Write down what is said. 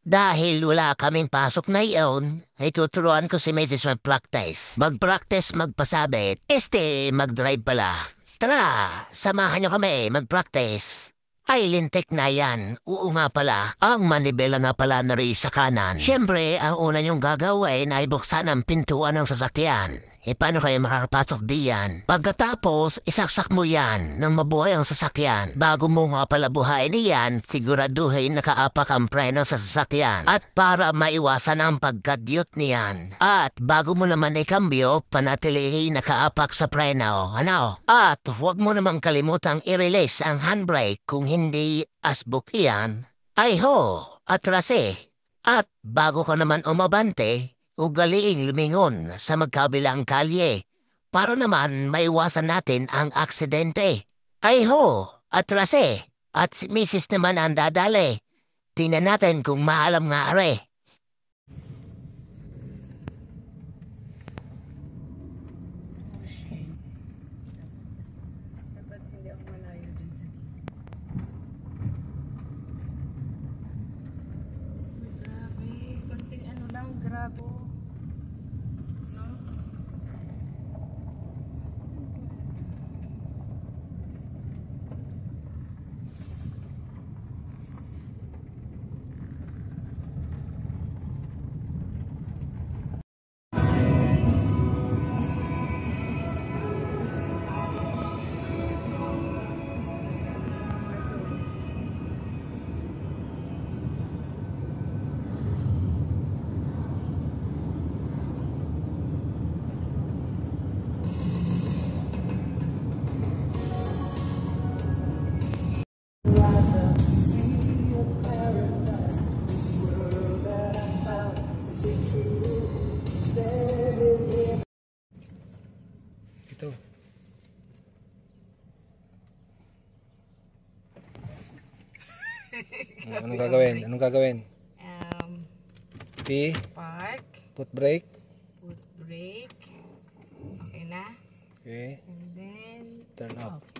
Dahil wala kaming pasok na iyon, ay tuturuan ko si Mrs. mag-practice. Mag-practice, magpasabit. Mag-drive pala. Tara, samahan niyo kami mag-practice. Ay, lintik na yan. Oo nga pala, ang manibela na pala na rin sa kanan. Siyempre, ang una niyong gagawin ay buksan ang pintuan ng sasakyan. Paano kayo makakapasok diyan? Pagkatapos, isaksak mo yan nang mabuhay ang sasakyan. Bago mo nga pala buhayin iyan, siguraduhin nakaapak ang preno sa sasakyan. At para maiwasan ang pagkadyot niyan. At bago mo naman ikambyo, panatilihin nakaapak sa preno. Ano? At huwag mo namang kalimutang i-release ang handbrake kung hindi asbuk iyan. Ay ho, atrase. At bago ka naman umabante, ugaliing lumingon sa magkabilang kalye para naman maiwasan natin ang aksidente. Ay ho, atrase. At si Mrs. naman ang dadali. Tingnan natin kung maalam nga are. Dapat hindi ako malayo dun sa grabe, konting ano lang, grabo. No? Ito. Anong gagawin? Anong gagawin? Park, Put brake. put brake. Okay na? Okay. And then, Turn off. off.